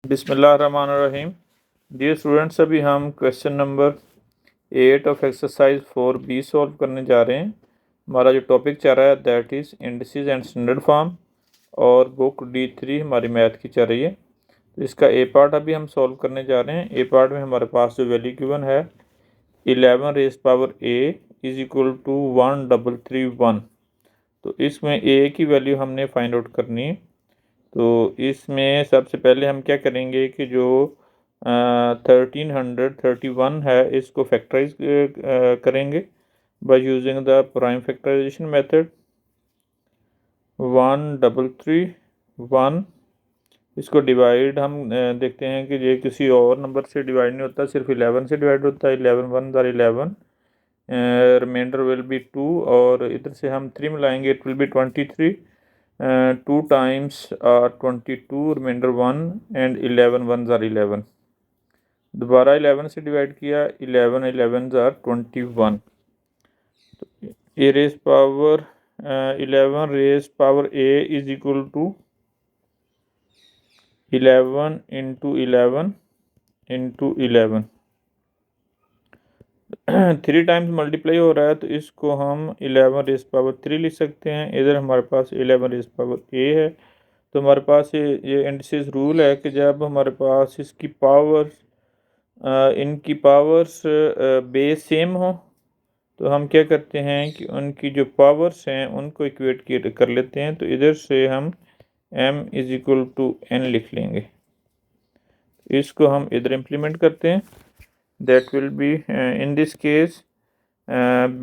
बिस्मिल्लाहिर्रहमानिर्रहीम। Dear students, अभी हम question number 8 of exercise 4B solve करने जा रहे हैं। हमारा जो टॉपिक चल रहा है that is indices and standard form और बुक D3 हमारी मैथ की चल रही है। तो इसका ए पार्ट अभी हम सॉल्व करने जा रहे हैं। ए पार्ट में हमारे पास जो वैल्यू गिवन है 11 raise power a is equal to 1331। तो इसमें a की वैल्यू हमने फाइंड आउट करनी है। तो इसमें सबसे पहले हम क्या करेंगे कि जो 1331 है इसको फैक्टराइज करेंगे by using the prime factorisation method. 1331 इसको डिवाइड हम देखते हैं कि ये किसी और नंबर से डिवाइड नहीं होता, सिर्फ 11 से डिवाइड होता है। 11 1 ज़ार 11, रिमाइंडर विल बी 2 और इधर से हम 3 मिलाएंगे, it will be 23। 2 times 22, reminder 1 and 11 1 ज़ार 11। दोबारा 11 से डिवाइड किया, 11 11 ज़ार 21। तो a raise power 11 raise power a is equal to 11 into 11 into 11। 3 times multiply हो रहा है तो इसको हम 11 रेज पावर 3 लिख सकते हैं। इधर हमारे पास 11 रेज पावर a है। तो हमारे पास ये इंडिसेस रूल है कि जब हमारे पास इसकी पावर इनकी पावर्स बेस सेम हो तो हम क्या करते हैं कि उनकी जो पावर्स हैं उनको इक्वेट कर लेते हैं। तो इधर से हम m is equal to n लिख लेंगे। इसको हम इधर इम्प्लीमेंट करते हैं। That will be in this case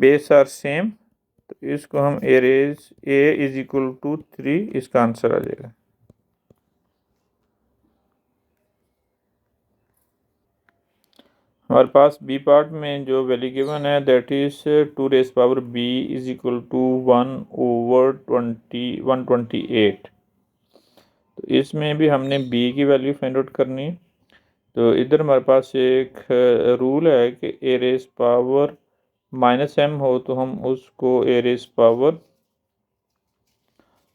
base are same, तो इसको हम a इज इक्वल टू 3 इसका आंसर आ जाएगा। हमारे पास बी पार्ट में जो वैल्यू गिवन है that is 2 raise power b is equal to 1/128। तो इसमें भी हमने b की वैल्यू फाइंड आउट करनी है। तो इधर हमारे पास एक रूल है कि a रेज पावर -m हो तो हम उसको a raise power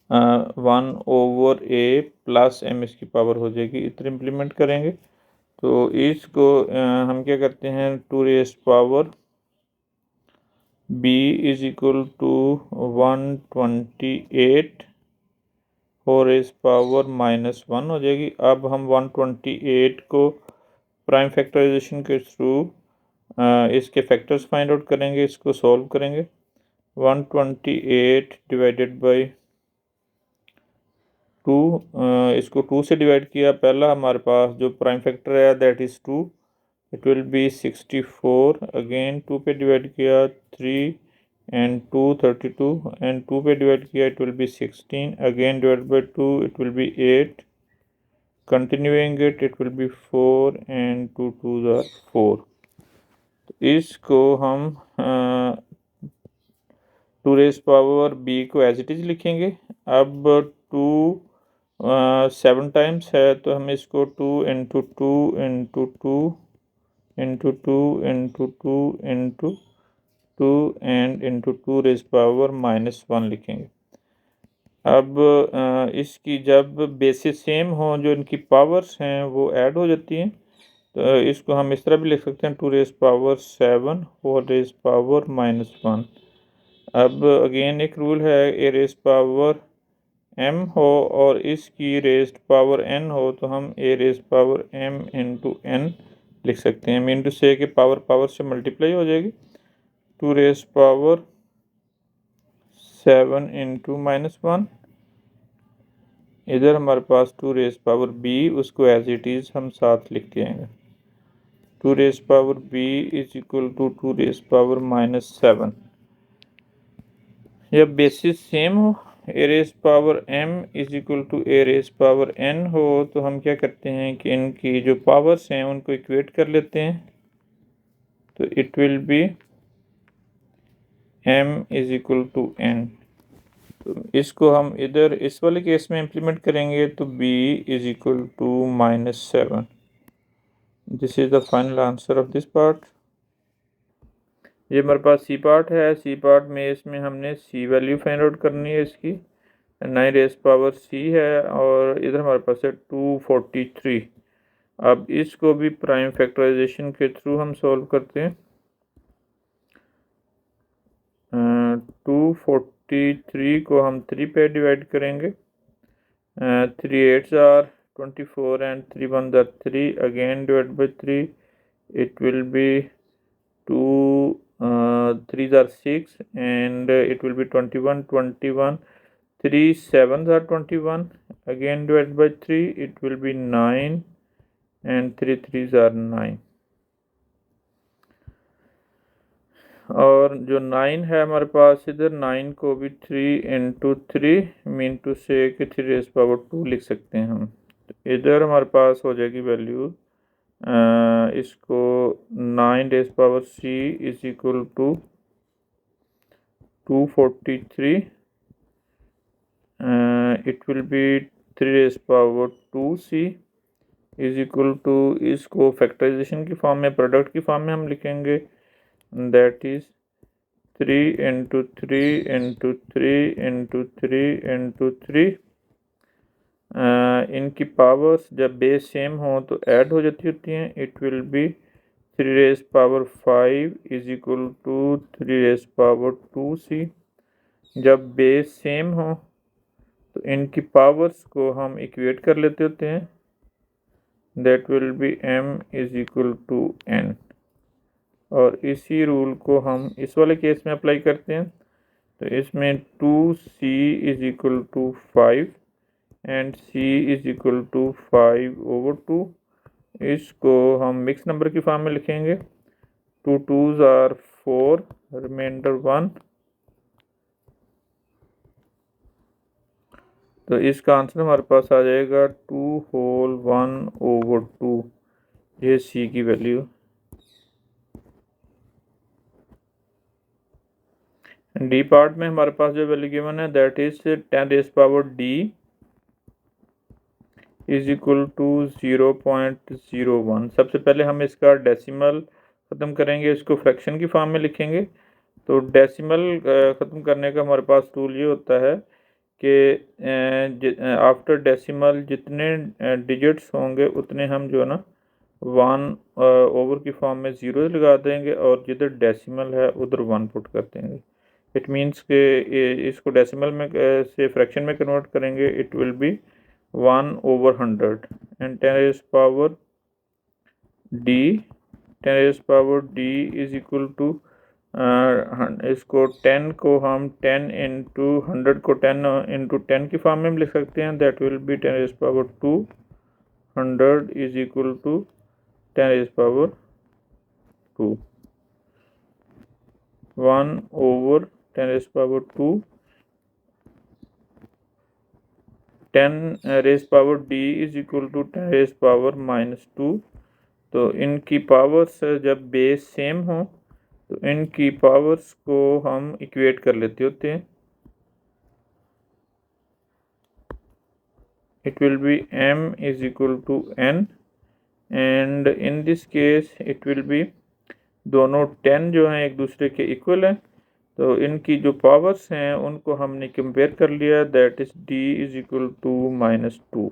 1/a plus m इसकी पावर हो जाएगी, इधर इम्प्लीमेंट करेंगे। तो इसको हम क्या करते हैं, 2 raise power b is equal to 128 4 raise power -1 हो जाएगी। अब हम 128 को प्राइम फैक्टराइजेशन के थ्रू इसके फैक्टर्स फाइंड आउट करेंगे, इसको सॉल्व करेंगे। 128 डिवाइडेड बाई 2, इसको 2 से डिवाइड किया। पहला हमारे पास जो प्राइम फैक्टर है that is 2, it will B 64। Again 2 पे डिवाइड किया 3 एंड 2 32 एंड 2 पे डिवाइड किया it will B 16। Again divide by 2 it will B 8। Continuing it will B 4 and 2 2 ज़ार 4। तो इसको हम 2 रेज पावर b को एज इट इज़ लिखेंगे। अब 2 7 टाइम्स है तो हम इसको 2 into 2 into 2 into 2 into 2 into 2 and into 2 raise power -1 लिखेंगे। अब इसकी जब बेसिस सेम हो, जो इनकी पावर्स हैं वो ऐड हो जाती हैं, तो इसको हम इस तरह भी लिख सकते हैं 2 रेज पावर 7 4 रेज पावर -1। अब अगेन एक रूल है, ए रेज पावर m हो और इसकी रेज्ड पावर n हो तो हम a raise power m into n लिख सकते हैं। मीन टू से कि पावर पावर से मल्टीप्लाई हो जाएगी। 2 रेज पावर 7 इंटू -1। इधर हमारे पास 2 रेज पावर b, उसको एज इट इज़ हम साथ लिख के आएंगे। 2 raise power b is equal to 2 raise power -7। जब बेसिस सेम हो, a raise power m is equal to a raise power n हो तो हम क्या करते हैं कि इनकी जो पावर्स हैं उनको इक्वेट कर लेते हैं। तो it will be m is equal to n। तो इसको हम इधर इस वाले केस में इम्प्लीमेंट करेंगे तो b is equal to -7। This is the final answer of this part. ये हमारे पास सी पार्ट है। सी पार्ट में इसमें हमने सी वैल्यू फाइंड आउट करनी है इसकी। 9 रेज पावर c है और इधर हमारे पास है 243। अब इसको भी प्राइम फैक्टराइजेशन के थ्रू हम सॉल्व करते हैं। 243 को हम 3 पे डिवाइड करेंगे। 3 8s are 24 and 3 1s are 3, again divided by 3, it will be 2 3s are 6 and it will be 21 21, 3 7s are 21, again divided by 3, it will be 9 and 3 3s are 9। और जो 9 है हमारे पास इधर 9 को भी 3 इंटू 3 मीन टू से कि 3 raise power 2 लिख सकते हैं हम। तो इधर हमारे पास हो जाएगी वैल्यू इसको 9 raise power c is equal to 243, it will be 3 raise power 2c is equal to, इसको फैक्टराइजेशन की फॉर्म में, प्रोडक्ट की फॉर्म में हम लिखेंगे, that is 3 into 3 into 3 into 3 into 3। इनकी पावर्स जब बेस सेम हो तो ऐड हो जाती होती हैं। It will be 3 raise power 5 is equal to 3 raise power 2c। जब बेस सेम हो तो इनकी पावर्स को हम इक्वेट कर लेते होते हैं, that will be m is equal to n। और इसी रूल को हम इस वाले केस में अप्लाई करते हैं। तो इसमें 2c is equal to 5 and c is equal to 5/2। इसको हम मिक्स नंबर की फॉर्म में लिखेंगे। 2 2s are 4, रिमाइंडर 1। तो इसका आंसर हमारे पास आ जाएगा 2 होल 1/2। ये c की वैल्यू। डी पार्ट में हमारे पास जो वैल्यू गिवन है that is 10 raise power d is equal to 0.01। सबसे पहले हम इसका डेसिमल ख़त्म करेंगे, इसको फ्रैक्शन की फॉर्म में लिखेंगे। तो डेसिमल ख़त्म करने का हमारे पास टूल ये होता है कि आफ्टर डेसिमल जितने डिजिट्स होंगे उतने हम जो है ना 1 ओवर की फॉर्म में 0 लगा देंगे और जिधर डेसिमल है उधर 1 पुट कर देंगे। इट मीन्स के इसको डेसिमल में से फ्रैक्शन में कन्वर्ट करेंगे, it will be 1/100 and 10 raise power d is equal to, इसको 10 को हम 10 इंटू 100 को 10 इंटू 10 की फॉर्म में लिख सकते हैं, that will be 10 raise power 200 is equal to 10 raise power 2। 1/10 raise power 2, 10 raise power d is equal to 10 raise power -2। तो इनकी पावर्स जब बेस सेम हो तो इनकी पावर्स को हम इक्वेट कर लेते होते हैं। It will be m is equal to n and in this case it will be, दोनों 10 जो हैं एक दूसरे के इक्वल हैं, तो इनकी जो पावर्स हैं उनको हमने कंपेयर कर लिया, that is d is equal to -2।